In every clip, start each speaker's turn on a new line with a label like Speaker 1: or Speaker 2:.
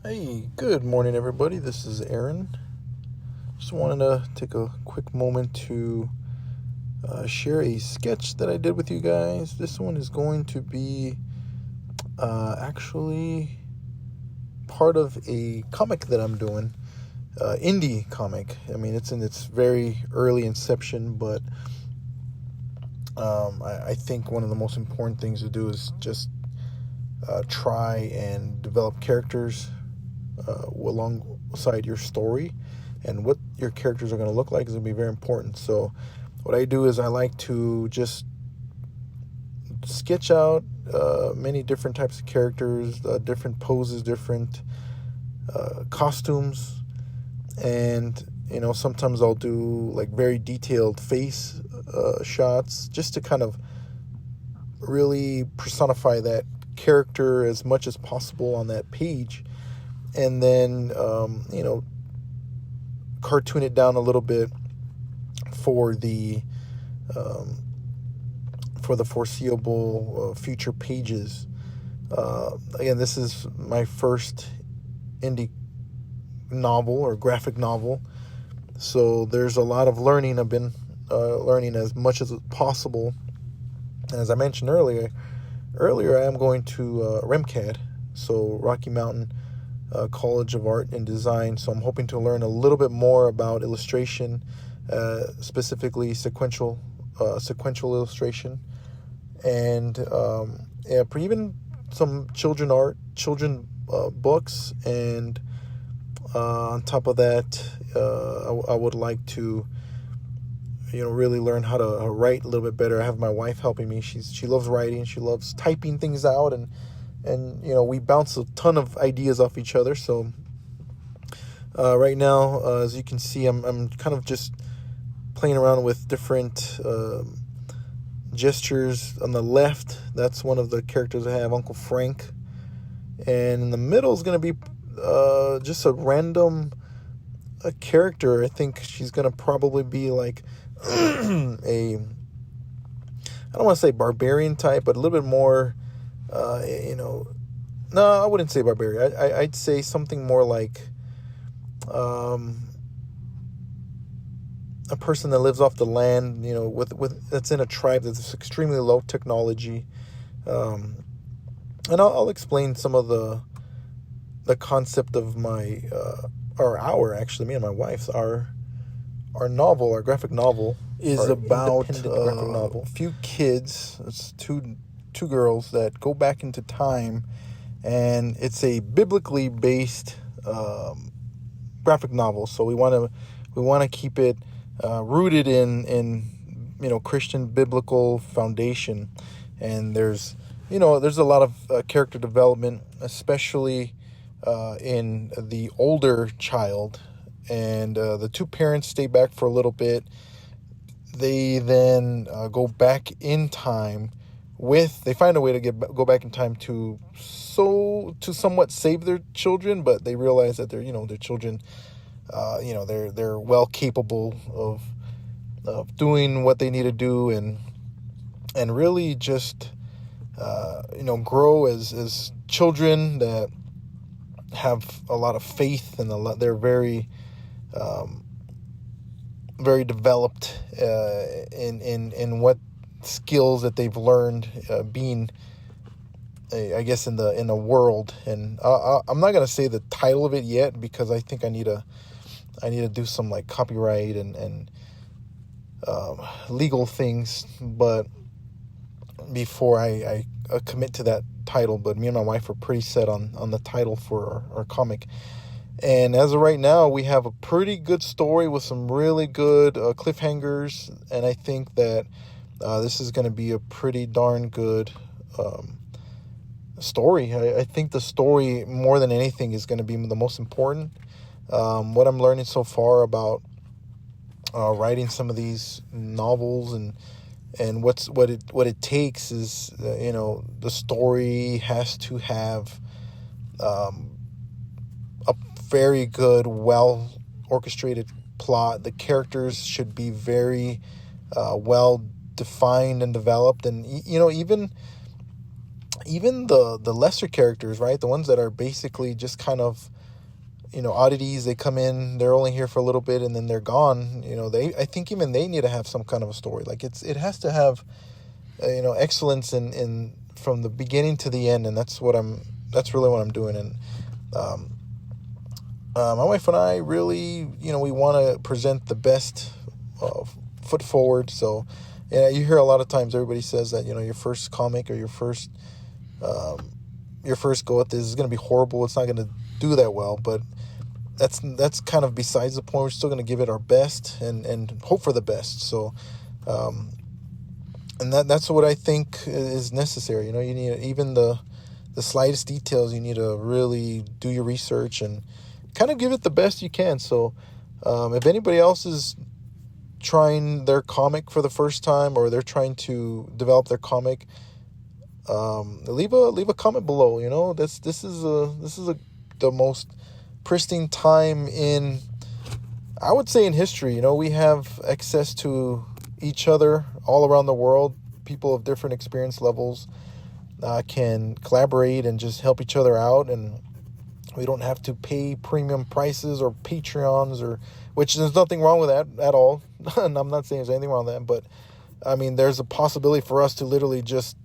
Speaker 1: Hey, good morning, everybody. This is Aaron. Just wanted to take a quick moment to share a sketch that I did with you guys. This one is going to be actually part of a comic that I'm doing, indie comic. I mean, it's in its very early inception, but I think one of the most important things to do is just try and develop characters alongside your story, and what your characters are going to look like is going to be very important. So what I do is I like to just sketch out many different types of characters, different poses, different costumes, and sometimes I'll do like very detailed face shots just to kind of really personify that character as much as possible on that page, and then cartoon it down a little bit for the foreseeable future pages. Again, this is my first indie novel or graphic novel, so there's a lot of learning. I've been learning as much as possible, and as I mentioned earlier I am going to REMCAD, so Rocky Mountain College of Art and Design. So I'm hoping to learn a little bit more about illustration, specifically sequential illustration, and even some children books. And on top of that, I would like to really learn how to write a little bit better. I have my wife helping me. She loves writing. She loves typing things out, and we bounce a ton of ideas off each other. So right now, as you can see, I'm kind of just playing around with different gestures. On the left, that's one of the characters I have, Uncle Frank, and in the middle is going to be just a random character. I think she's going to probably be like I don't want to say barbarian type, but a little bit more, no, I wouldn't say barbarian. I'd say something more like a person that lives off the land, with that's in a tribe that's extremely low technology. And I'll explain some of the concept of me and my wife's, our novel, our graphic novel, is about a few kids. It's two girls that go back into time, and it's a biblically based graphic novel. So we want to keep it rooted in Christian biblical foundation. And there's a lot of character development, especially in the older child. And the two parents stay back for a little bit. They then go back in time they find a way to go back in time to somewhat save their children, but they realize that their children, they're well capable of doing what they need to do, and really just grow as children that have a lot of faith, and they're very very developed in what skills that they've learned being, I guess, in the world. And I'm not gonna say the title of it yet, because I think I need to do some like copyright and legal things, but before I commit to that title. But me and my wife are pretty set on the title for our comic. And as of right now, we have a pretty good story with some really good cliffhangers, and I think that this is going to be a pretty darn good story. I think the story, more than anything, is going to be the most important. What I'm learning so far about writing some of these novels and what it takes is, the story has to have a very good, well orchestrated plot. The characters should be very well defined and developed, and even the lesser characters, right? The ones that are basically just kind of oddities. They come in, they're only here for a little bit, and then they're gone. I think even they need to have some kind of a story. Like it has to have, excellence in from the beginning to the end, and that's really what I'm doing. And my wife and I really, we want to present the best foot forward. So, yeah, you hear a lot of times everybody says that, your first comic or your first go at this is going to be horrible. It's not going to do that well, but that's kind of besides the point. We're still going to give it our best and hope for the best. So, and that's what I think is necessary. You need even the slightest details. You need to really do your research and kind of give it the best you can. So, if anybody else is trying their comic for the first time, or they're trying to develop their comic, leave a comment below. This is the most pristine time in, I would say, in history. We have access to each other all around the world. People of different experience levels can collaborate and just help each other out, and we don't have to pay premium prices or Patreons, which there's nothing wrong with that at all. And I'm not saying there's anything wrong with that, but I mean, there's a possibility for us to literally just,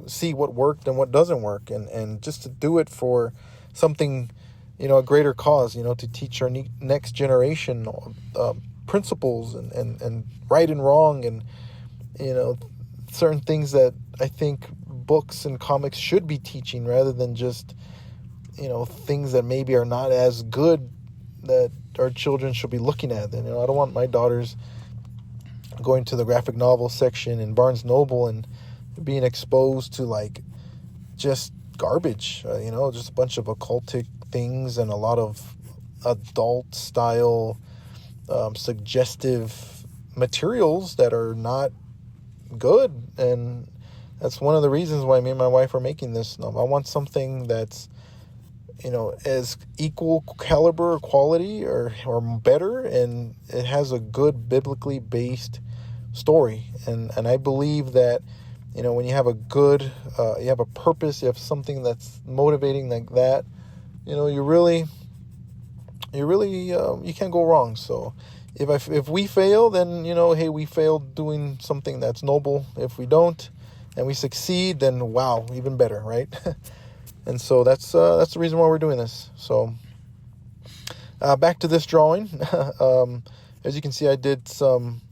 Speaker 1: see what worked and what doesn't work, and just to do it for something, a greater cause, to teach our next generation principles and right and wrong, and, certain things that I think books and comics should be teaching, rather than just, things that maybe are not as good that our children should be looking at. And, I don't want my daughters going to the graphic novel section in Barnes Noble and being exposed to like just garbage, just a bunch of occultic things and a lot of adult style suggestive materials that are not good. And that's one of the reasons why me and my wife are making this. I want something that's, as equal caliber or quality or better, and it has a good biblically based story. And I believe that, when you have a good, you have a purpose, you have something that's motivating like that, you really, you can't go wrong. So if we fail, then, hey, we failed doing something that's noble. If we don't and we succeed, then wow, even better, right? And so that's the reason why we're doing this. So back to this drawing. As you can see, I did some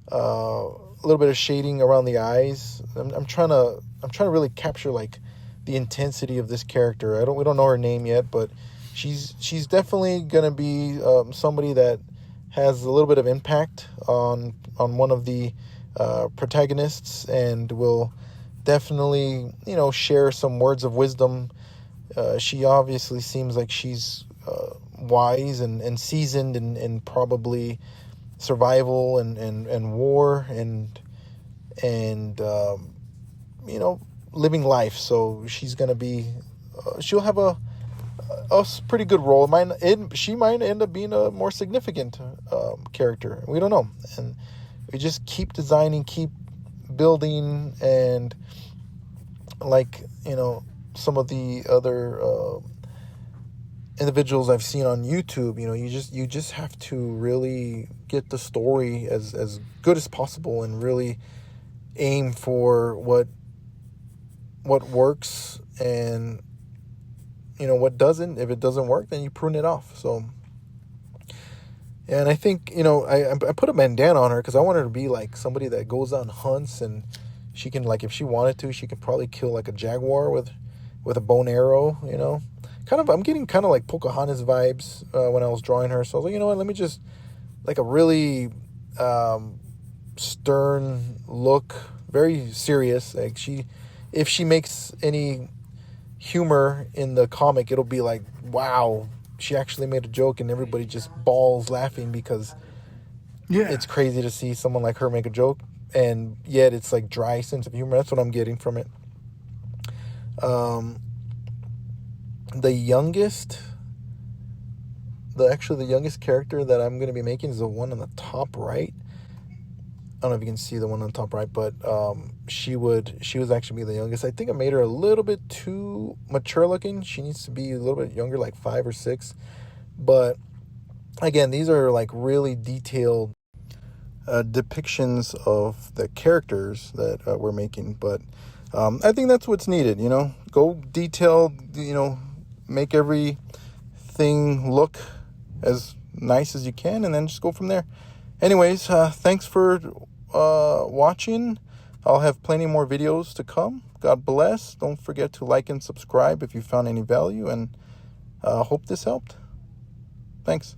Speaker 1: a little bit of shading around the eyes. I'm trying to really capture like the intensity of this character. We don't know her name yet, but she's definitely gonna be somebody that has a little bit of impact on one of the protagonists, and will definitely, share some words of wisdom. She obviously seems like she's wise and seasoned in probably survival and war and living life. So she's gonna be she'll have a pretty good role. She might end up being a more significant character. We don't know, and we just keep designing, keep building, and like some of the other individuals I've seen on YouTube, you just have to really get the story as good as possible, and really aim for what works, and what doesn't. If it doesn't work, then you prune it off. So, and I think I put a bandana on her because I want her to be like somebody that goes on hunts, and she can, like, if she wanted to, she could probably kill like a jaguar with a bow and arrow. I'm getting kind of like Pocahontas vibes when I was drawing her. So I was like, what, let me just like a really stern look, very serious. Like if she makes any humor in the comic, it'll be like, wow, she actually made a joke, and everybody just bawls laughing because it's crazy to see someone like her make a joke, and yet it's like dry sense of humor. That's what I'm getting from it. The youngest character that I'm going to be making is the one on the top right. don't know if you can see the one on top right, but she was actually be the youngest. I think I made her a little bit too mature looking. She needs to be a little bit younger, like 5 or 6. But again, these are like really detailed depictions of the characters that we're making. But I think that's what's needed. Go detailed. Make everything look as nice as you can, and then just go from there. Anyways, thanks for watching. I'll have plenty more videos to come. God bless. Don't forget to like and subscribe if you found any value, and hope this helped. Thanks.